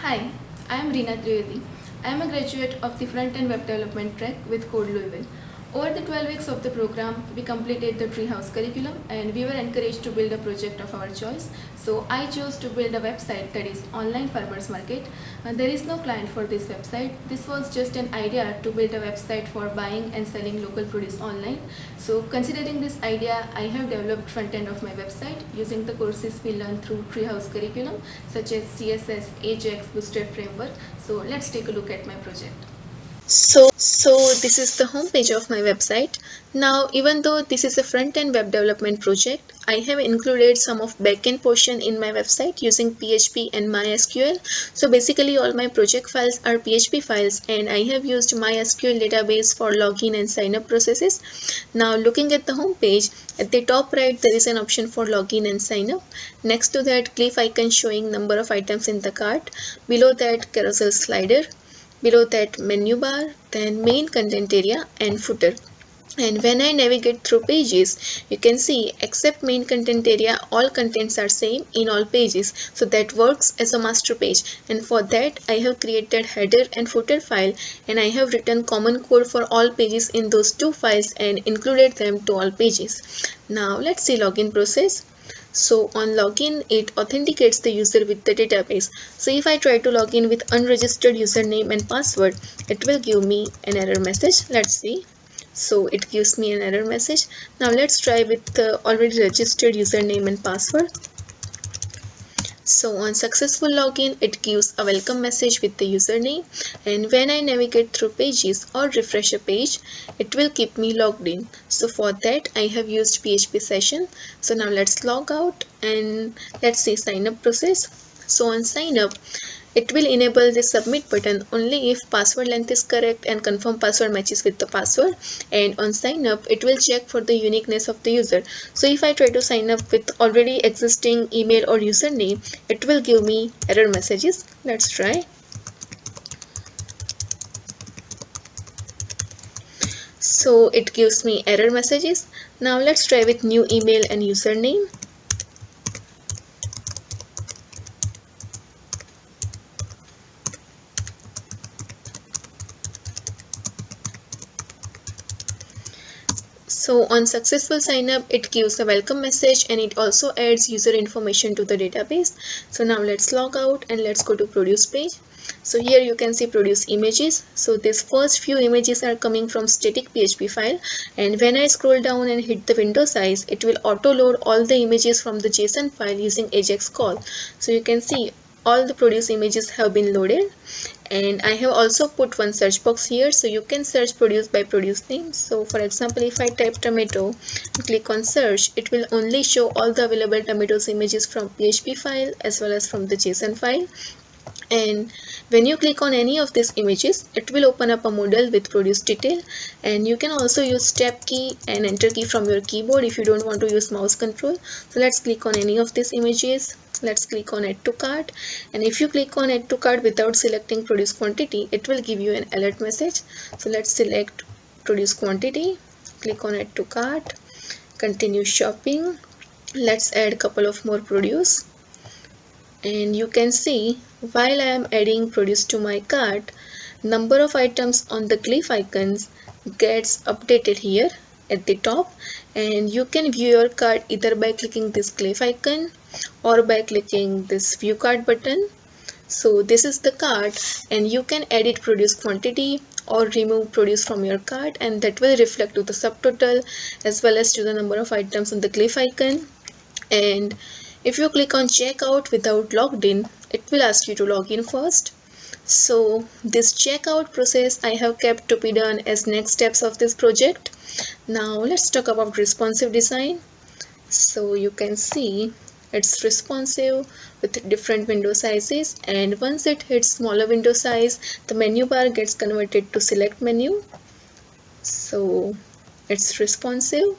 Hi, I am Reena Trivedi. I am a graduate of the Front-End Web Development track with Code Louisville. Over the 12 weeks of the program, we completed the Treehouse curriculum and we were encouraged to build a project of our choice. So I chose to build a website that is online farmers market. There is no client for this website. This was just an idea to build a website for buying and selling local produce online. So considering this idea, I have developed front end of my website using the courses we learned through Treehouse curriculum such as CSS, Ajax, Bootstrap framework. So let's take a look at my project. So this is the homepage of my website. Now, even though this is a front-end web development project, I have included some of backend portion in my website using PHP and MySQL. So basically all my project files are PHP files and I have used MySQL database for login and sign up processes. Now looking at the homepage, at the top right there is an option for login and sign up. Next to that, cliff icon showing number of items in the cart. Below that, carousel slider. Below that, menu bar, then main content area and footer. And when I navigate through pages, you can see except main content area, all contents are same in all pages. So that works as a master page. And for that, I have created header and footer file and I have written common code for all pages in those two files and included them to all pages. Now let's see login process. So on login, it authenticates the user with the database. So if I try to log in with unregistered username and password, it will give me an error message. Let's see. So it gives me an error message. Now let's try with the already registered username and password. So on successful login, it gives a welcome message with the username, and when I navigate through pages or refresh a page, it will keep me logged in. So for that, I have used PHP session. So now let's log out and let's see sign up process. So on sign up, it will enable the submit button only if password length is correct and confirm password matches with the password. And on sign up, it will check for the uniqueness of the user. So if I try to sign up with already existing email or username, it will give me error messages. Let's try. So it gives me error messages. Now let's try with new email and username. So on successful sign up, it gives a welcome message and it also adds user information to the database. So now let's log out and let's go to produce page. So here you can see produce images. So these first few images are coming from static PHP file, and when I scroll down and hit the window size, it will auto load all the images from the JSON file using Ajax call. So you can see all the produce images have been loaded, and I have also put one search box here, so you can search produce by produce name. So for example, if I type tomato and click on search, it will only show all the available tomatoes images from PHP file as well as from the JSON file. And when you click on any of these images, it will open up a modal with produce detail, and you can also use tab key and enter key from your keyboard if you don't want to use mouse control. So let's click on any of these images. Let's click on add to cart, and if you click on add to cart without selecting produce quantity, it will give you an alert message. So let's select produce quantity, click on add to cart, continue shopping. Let's add a couple of more produce, and you can see while I am adding produce to my cart, number of items on the glyph icons gets updated here at the top, and you can view your cart either by clicking this glyph icon or by clicking this view cart button. So this is the cart, and you can edit produce quantity or remove produce from your cart, and that will reflect to the subtotal as well as to the number of items on the glyph icon. And if you click on checkout without logged in, it will ask you to log in first. So this checkout process I have kept to be done as next steps of this project. Now let's talk about responsive design. So you can see it's responsive with different window sizes, and once it hits smaller window size, the menu bar gets converted to select menu. So it's responsive.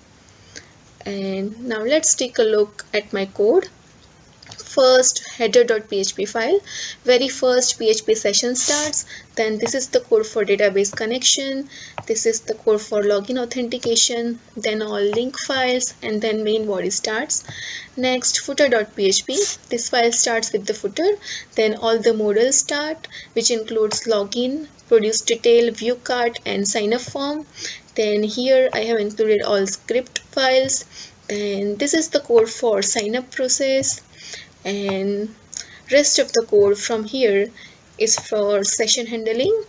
And now let's take a look at my code. first header.php file. Very first PHP session starts. Then this is the code for database connection. This is the code for login authentication. Then all link files, and then main body starts. Next, footer.php. This file starts with the footer. Then all the modules start, which includes login, produce detail, view cart, and sign up form. Then here I have included all script files. Then this is the code for sign up process, and rest of the code from here is for session handling.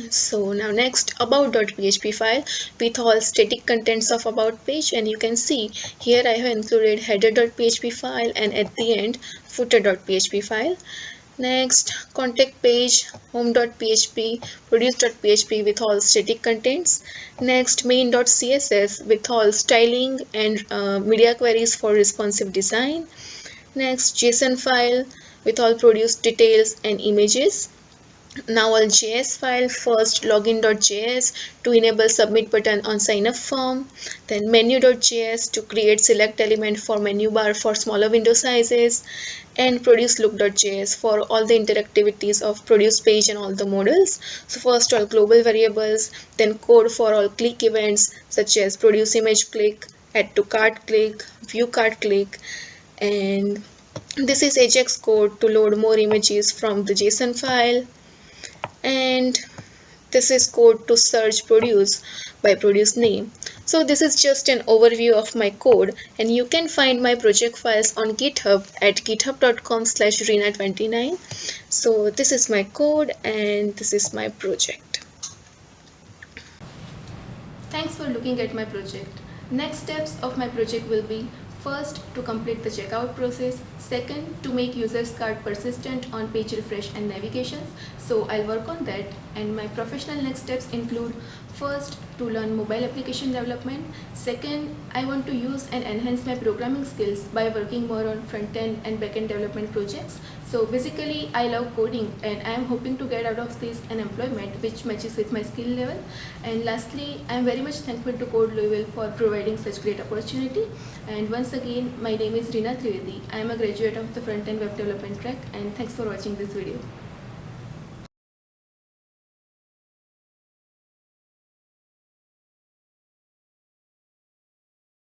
So now next, about.php file with all static contents of about page, and you can see here I have included header.php file and at the end footer.php file. Next, contact page, home.php, produce.php with all static contents. Next, main.css with all styling and media queries for responsive design. Next, JSON file with all produce details and images. Now all JS file, first login.js to enable submit button on sign up form, then menu.js to create select element for menu bar for smaller window sizes, and produce look.js for all the interactivities of produce page and all the models. So first all global variables, then code for all click events such as produce image click, add to cart click, view cart click, and this is Ajax code to load more images from the JSON file. And this is code to search produce by produce name. So this is just an overview of my code, and you can find my project files on GitHub at github.com/reena29. So this is my code and this is my project. Thanks for looking at my project. Next steps of my project will be: first, to complete the checkout process. Second, to make users cart persistent on page refresh and navigations. So I'll work on that. And my professional next steps include: first, to learn mobile application development. Second, I want to use and enhance my programming skills by working more on front-end and back-end development projects. So basically, I love coding and I am hoping to get out of this an employment which matches with my skill level. And lastly, I am very much thankful to Code Louisville for providing such great opportunity. And once again, my name is Reena Trivedi. I am a graduate of the front-end web development track, and thanks for watching this video.